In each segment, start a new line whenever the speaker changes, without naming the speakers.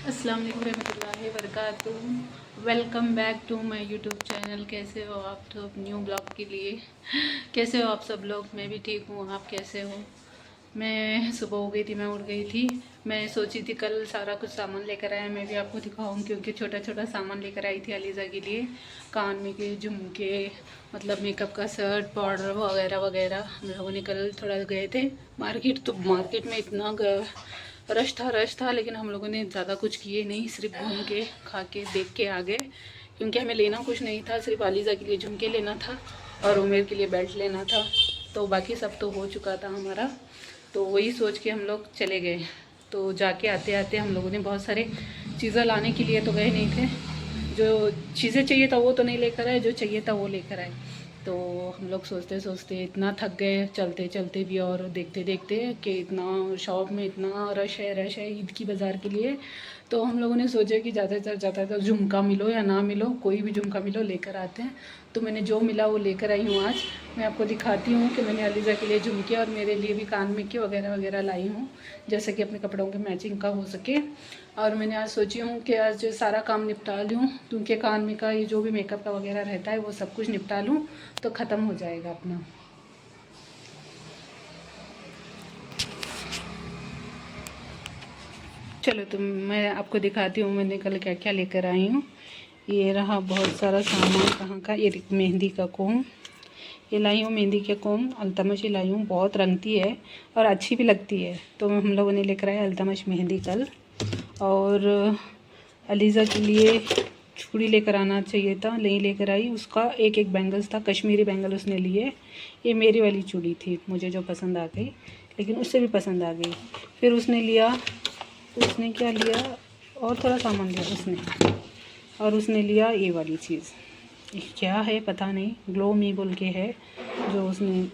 अस्सलाम वालेकुम रहमतुल्लाहि व बरकातुहू। Welcome back to my YouTube channel. कैसे हो आप सब? न्यू ब्लॉग के लिए कैसे हो आप सब लोग? मैं भी ठीक हूँ, आप कैसे हो? मैं सुबह हो गई थी, मैं उठ गई थी। मैं सोची थी कल सारा कुछ सामान लेकर आया, मैं भी आपको दिखाऊँ, क्योंकि छोटा छोटा सामान लेकर आई थी अलीज़ा के लिए। कान में के झुमके, मतलब मेकअप का सेट, पाउडर वगैरह वगैरह। हम लोगों ने कल थोड़ा गए थे मार्केट, तो मार्केट में इतना रश था, लेकिन हम लोगों ने ज़्यादा कुछ किए नहीं, सिर्फ घूम के खा के देख के आ गए, क्योंकि हमें लेना कुछ नहीं था, सिर्फ अलीज़ा के लिए झुमके लेना था और उमेर के लिए बेल्ट लेना था। तो बाकी सब तो हो चुका था हमारा, तो वही सोच के हम लोग चले गए। तो जाके आते आते हम लोगों ने बहुत सारे चीज़ें लाने के लिए तो गए नहीं थे, जो चीज़ें चाहिए था वो तो नहीं लेकर आए, जो चाहिए था वो लेकर आए। तो हम लोग सोचते सोचते इतना थक गए, चलते चलते भी और देखते देखते, कि इतना शॉप में इतना रश है ईद की बाज़ार के लिए। तो हम लोगों ने सोचा कि ज़्यादातर झुमका मिलो या ना मिलो, कोई भी झुमका मिलो लेकर आते हैं। तो मैंने जो मिला वो लेकर आई हूँ। आज मैं आपको दिखाती हूँ कि मैंने अलीज़ा के लिए झुमके और मेरे लिए भी कान में के वगैरह वगैरह लाई हूँ, जैसे कि अपने कपड़ों के मैचिंग का हो सके। और मैंने आज सोची हूँ कि आज सारा काम निपटा लूँ, क्योंकि कान में का ये जो भी मेकअप का वगैरह रहता है वो सब कुछ निपटा लूँ तो ख़त्म हो जाएगा अपना। चलो तो मैं आपको दिखाती हूँ मैंने कल क्या क्या लेकर आई हूँ। ये रहा बहुत सारा सामान। कहाँ का? ये मेहंदी का कोम, ये लाई हूँ मेहंदी के कोम, अल्तमश लाई हूँ, बहुत रंगती है और अच्छी भी लगती है। तो हम लोगों ने लेकर आए अल्तमश मेहंदी कल। और अलीज़ा के लिए चूड़ी लेकर आना चाहिए था, नहीं लेकर आई। उसका एक एक बैंगल्स था, कश्मीरी बैंगल उसने लिए। ये मेरी वाली चूड़ी थी, मुझे जो पसंद आ गई, लेकिन उससे भी पसंद आ गई। फिर उसने लिया, उसने क्या लिया, और थोड़ा सामान लिया उसने। और उसने लिया ये वाली चीज़, ये क्या है पता नहीं, ग्लो मी बोल के है, जो उसने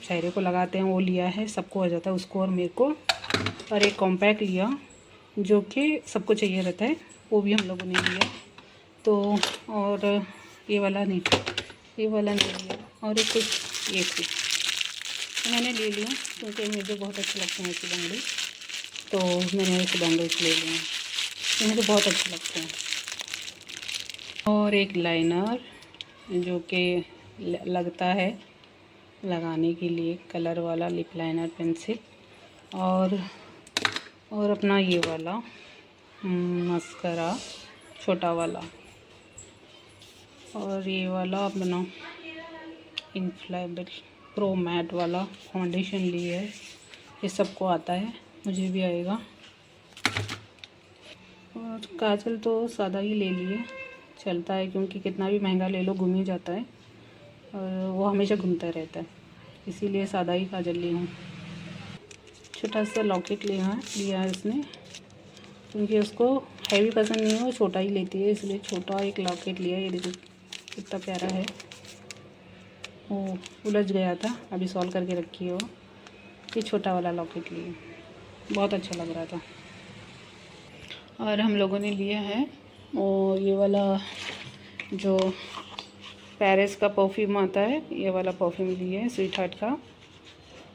चेहरे को लगाते हैं वो लिया है। सबको हो जाता है, उसको और मेरे को। और एक कॉम्पैक्ट लिया, जो कि सबको चाहिए रहता है, वो भी हम लोगों ने लिया। तो और ये वाला नहीं, ये वाला नहीं लिया। और एक कुछ ये थी, तो मैंने ले लिया, क्योंकि मुझे बहुत अच्छे लगते हैं ऐसे बैंगल, तो मैंने ऐसे बैंगल्स ले लिए, ये मुझे बहुत अच्छे लगते हैं। और एक लाइनर, जो कि लगता है लगाने के लिए, कलर वाला लिप लाइनर पेंसिल। और अपना ये वाला मस्करा, छोटा वाला। और ये वाला अपना इनफ्लेबल प्रो मैट वाला फाउंडेशन लिए है। ये सबको आता है, मुझे भी आएगा। और काजल तो सादा ही ले लिए, चलता है, क्योंकि कितना भी महंगा ले लो घूम ही जाता है, और वो हमेशा घूमता रहता है, इसीलिए सादा ही काजल ली हूँ। छोटा सा लॉकेट लिया है इसने, क्योंकि उसको हैवी पसंद नहीं है, वो छोटा ही लेती है, इसलिए छोटा एक लॉकेट लिया। ये देखो कितना प्यारा है, वो उलझ गया था, अभी सॉल्व करके रखी है वो। ये छोटा वाला लॉकेट लिए, बहुत अच्छा लग रहा था। और हम लोगों ने लिया है और ये वाला जो पेरिस का परफ्यूम आता है, ये वाला परफ्यूम लिए है, स्वीट हार्ट का।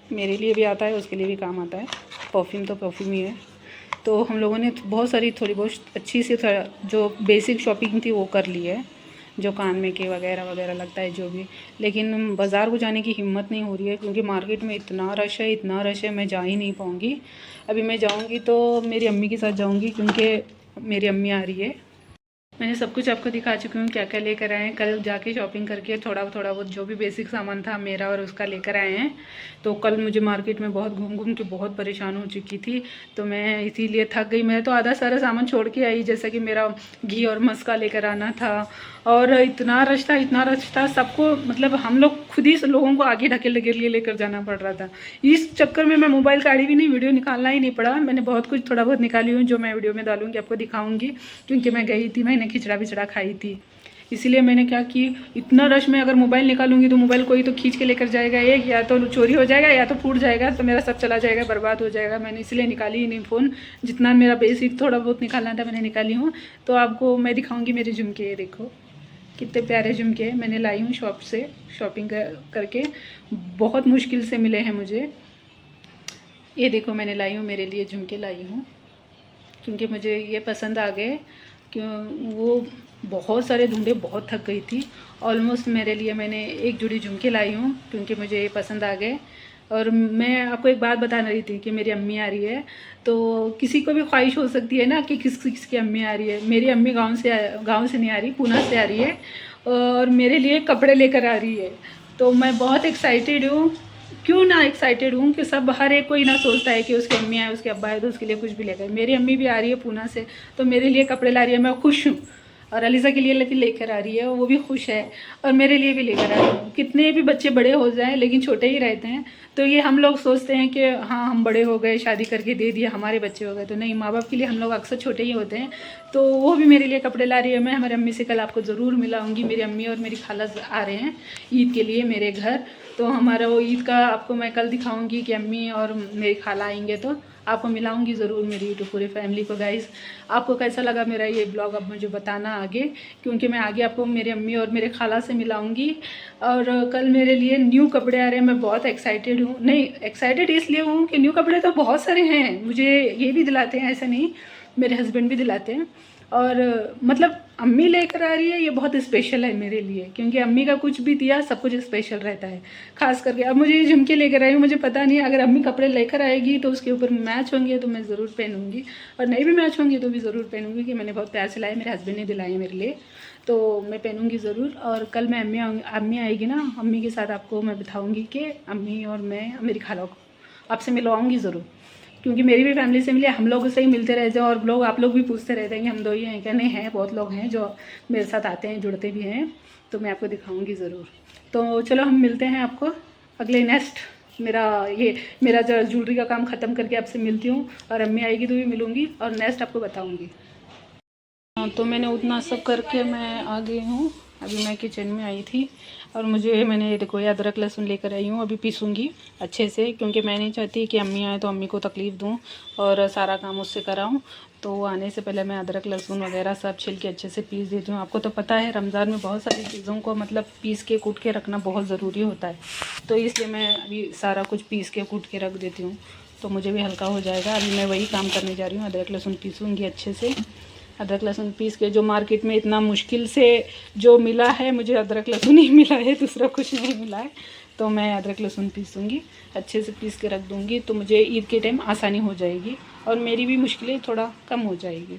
मेरे लिए भी आता है, उसके लिए भी काम आता है, परफ्यूम तो परफ्यूम ही है। तो हम लोगों ने बहुत सारी थोड़ी बहुत अच्छी सी जो बेसिक शॉपिंग थी वो कर ली है, जो कान में के वगैरह वगैरह लगता है जो भी। लेकिन बाज़ार को जाने की हिम्मत नहीं हो रही है, क्योंकि मार्केट में इतना रश है, इतना रश है, मैं जा ही नहीं पाऊँगी। अभी मैं जाऊँगी तो मेरी अम्मी के साथ जाऊँगी, क्योंकि मेरी अम्मी आ रही है। मैंने सब कुछ आपको दिखा चुकी हूँ क्या क्या लेकर आए हैं। कल जाके शॉपिंग करके थोड़ा बहुत जो भी बेसिक सामान था मेरा और उसका लेकर आए हैं। तो कल मुझे मार्केट में बहुत घूम घूम के बहुत परेशान हो चुकी थी, तो मैं इसीलिए थक गई। मैं तो आधा सारा सामान छोड़ के आई, जैसा कि मेरा घी और मस्का लेकर आना था। और इतना रश था, सबको, मतलब हम लोग खुद ही लोगों को आगे ढकेल के लिए लेकर जाना पड़ रहा था। इस चक्कर में मैं मोबाइल काढ़ी भी नहीं, वीडियो निकालना ही नहीं पड़ा। मैंने बहुत कुछ थोड़ा बहुत निकाली हूँ, जो मैं वीडियो में डालूंगी, आपको दिखाऊंगी, क्योंकि मैं गई थी, मैंने खिचड़ा पिचड़ा खाई थी। इसीलिए मैंने क्या कि इतना रश में अगर मोबाइल निकालूंगी तो मोबाइल कोई तो खींच के लेकर जाएगा, एक या तो चोरी हो जाएगा या तो फूट जाएगा, तो मेरा सब चला जाएगा, बर्बाद हो जाएगा। मैंने इसलिए निकाली ही नहीं फ़ोन, जितना मेरा बेसिक थोड़ा बहुत निकालना था मैंने निकाली हूँ। तो आपको मैं दिखाऊंगी मेरे झुमके, देखो कितने प्यारे झुमके मैंने लाई हूँ शॉप से, शॉपिंग करके बहुत मुश्किल से मिले हैं मुझे। ये देखो मैंने लाई हूँ, मेरे लिए झुमके लाई हूँ, क्योंकि मुझे ये पसंद आ गए। क्यों वो बहुत सारे ढूंढे, बहुत थक गई थी। ऑलमोस्ट मेरे लिए मैंने एक जोड़ी झुमके लाई हूँ क्योंकि मुझे ये पसंद आ गए। और मैं आपको एक बात बता रही थी कि मेरी अम्मी आ रही है, तो किसी को भी ख्वाहिश हो सकती है ना कि किसकी अम्मी आ रही है। मेरी अम्मी गांव से नहीं आ रही, पूना से आ रही है और मेरे लिए कपड़े लेकर आ रही है। तो मैं बहुत एक्साइटेड हूँ। क्यों ना एक्साइटेड हूँ कि सब हर एक कोई ना सोचता है कि उसकी अम्मी आए, उसके अब्बा आए तो उसके लिए कुछ भी लेकर। मेरी अम्मी भी आ रही है पूना से, तो मेरे लिए कपड़े ला रही है, मैं खुश हूँ। और अलीज़ा के लिए भी लेकर आ रही है, वो भी खुश है। और मेरे लिए भी लेकर आ रही हूँ। कितने भी बच्चे बड़े हो जाएं लेकिन छोटे ही रहते हैं। तो ये हम लोग सोचते हैं कि हाँ हम बड़े हो गए, शादी करके दे दिया, हमारे बच्चे हो गए। तो नहीं, माँ बाप के लिए हम लोग अक्सर छोटे ही होते हैं। तो वो भी मेरे लिए कपड़े ला रही है। मैं हमारी अम्मी से कल आपको ज़रूर मिलाऊंगी। मेरी अम्मी और मेरी खाला आ रहे हैं ईद के लिए मेरे घर। तो हमारा वो ईद का आपको मैं कल दिखाऊंगी कि अम्मी और मेरी खाला आएंगे, तो आपको मिलाऊंगी ज़रूर मेरी यूट्यूब पूरी फैमिली को। गाइस, आपको कैसा लगा मेरा ये ब्लॉग अब मुझे बताना आगे, क्योंकि मैं आगे आपको मेरी अम्मी और मेरे खाला से मिलाऊंगी। और कल मेरे लिए न्यू कपड़े आ रहे हैं, मैं बहुत एक्साइटेड हूँ। नहीं, एक्साइटेड इसलिए हूँ कि न्यू कपड़े तो बहुत सारे हैं, मुझे ये भी दिलाते हैं, ऐसा नहीं, मेरे हस्बैंड भी दिलाते हैं। और मतलब अम्मी लेकर आ रही है, ये बहुत स्पेशल है मेरे लिए, क्योंकि अम्मी का कुछ भी दिया सब कुछ स्पेशल रहता है। खास करके अब मुझे ये झुमके लेकर आई हूँ, मुझे पता नहीं अगर अम्मी कपड़े लेकर आएगी तो उसके ऊपर मैच होंगे तो मैं ज़रूर पहनूंगी, और नहीं भी मैच होंगी तो भी ज़रूर पहनूंगी, कि मैंने बहुत प्यार से लाए, मेरे हस्बैंड ने दिलाए मेरे लिए, तो मैं पहनूंगी ज़रूर। और कल मैं अम्मी आएगी ना, अम्मी के साथ आपको मैं बताऊँगी कि अम्मी और मैं मेरी खाला को आपसे मिलवाऊँगी ज़रूर, क्योंकि मेरी भी फैमिली से मिले, हम लोग से ही मिलते रहते हैं। और लोग, आप लोग भी पूछते रहते हैं कि हम दो ही हैं क्या? नहीं हैं, बहुत लोग हैं जो मेरे साथ आते हैं, जुड़ते भी हैं, तो मैं आपको दिखाऊंगी ज़रूर। तो चलो हम मिलते हैं आपको अगले नेक्स्ट, मेरा जो ज्वेलरी का काम ख़त्म करके आपसे मिलती हूँ, और अम्मी आएगी तो भी मिलूँगी और नेक्स्ट आपको बताऊँगी। हाँ, तो मैंने उतना सब करके मैं आ गई हूँ। अभी मैं किचन में आई थी और मैंने देखो ये अदरक लहसुन लेकर आई हूँ। अभी पीसूँगी अच्छे से, क्योंकि मैं नहीं चाहती कि अम्मी आए तो अम्मी को तकलीफ़ दूँ और सारा काम उससे कराऊँ। तो आने से पहले मैं अदरक लहसुन वगैरह सब छिल के अच्छे से पीस देती हूँ। आपको तो पता है रमज़ान में बहुत सारी चीज़ों को मतलब पीस के कूट के रखना बहुत ज़रूरी होता है, तो इसलिए मैं अभी सारा कुछ पीस के कूट के रख देती हूँ, तो मुझे भी हल्का हो जाएगा। अभी मैं वही काम करने जा रही हूँ, अदरक लहसुन पीसूँगी अच्छे से। अदरक लहसुन पीस के, जो मार्केट में इतना मुश्किल से जो मिला है, मुझे अदरक लहसुन ही मिला है, दूसरा कुछ नहीं मिला है। तो मैं अदरक लहसुन पीसूँगी, अच्छे से पीस के रख दूँगी, तो मुझे ईद के टाइम आसानी हो जाएगी और मेरी भी मुश्किलें थोड़ा कम हो जाएगी।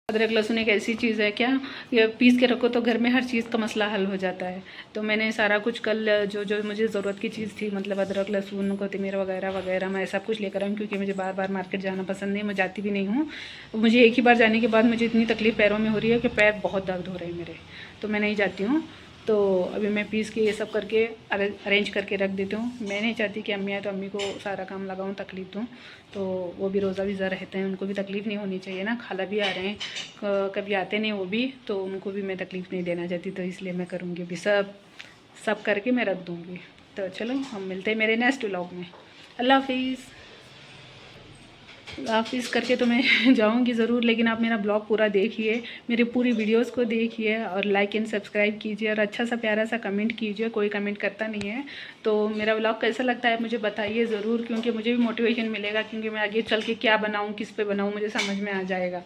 अदरक लहसुन एक ऐसी चीज़ है क्या, ये पीस के रखो तो घर में हर चीज़ का मसला हल हो जाता है। तो मैंने सारा कुछ कल जो जो मुझे ज़रूरत की चीज़ थी, मतलब अदरक लहसुन कोथिमीर वगैरह वगैरह, मैं सब कुछ लेकर आई हूँ, क्योंकि मुझे बार बार मार्केट जाना पसंद नहीं, मैं जाती भी नहीं हूँ। मुझे एक ही बार जाने के बाद मुझे इतनी तकलीफ़ पैरों में हो रही है कि पैर बहुत दर्द हो रहे हैं मेरे, तो मैं नहीं जाती हूँ। तो अभी मैं पीस के ये सब करके अरेंज करके रख देती हूँ। मैं नहीं चाहती कि अम्मी आए तो अम्मी को सारा काम लगाऊँ, तकलीफ़ दूँ, तो वो भी रोज़ा वीज़ा रहते हैं, उनको भी तकलीफ़ नहीं होनी चाहिए ना। खाला भी आ रहे हैं, कभी आते नहीं वो भी, तो उनको भी मैं तकलीफ़ नहीं देना चाहती, तो इसलिए मैं करूँगी अभी सब करके मैं रख दूँगी। तो चलो हम मिलते हैं मेरे नेक्स्ट व्लॉग में। अल्लाह हाफिज़। ऑफिस करके तो मैं जाऊंगी ज़रूर, लेकिन आप मेरा ब्लॉग पूरा देखिए, मेरी पूरी वीडियोस को देखिए और लाइक एंड सब्सक्राइब कीजिए और अच्छा सा प्यारा सा कमेंट कीजिए। कोई कमेंट करता नहीं है, तो मेरा ब्लॉग कैसा लगता है मुझे बताइए ज़रूर, क्योंकि मुझे भी मोटिवेशन मिलेगा, क्योंकि मैं आगे चल के क्या बनाऊँ, किस पे बनाऊँ, मुझे समझ में आ जाएगा।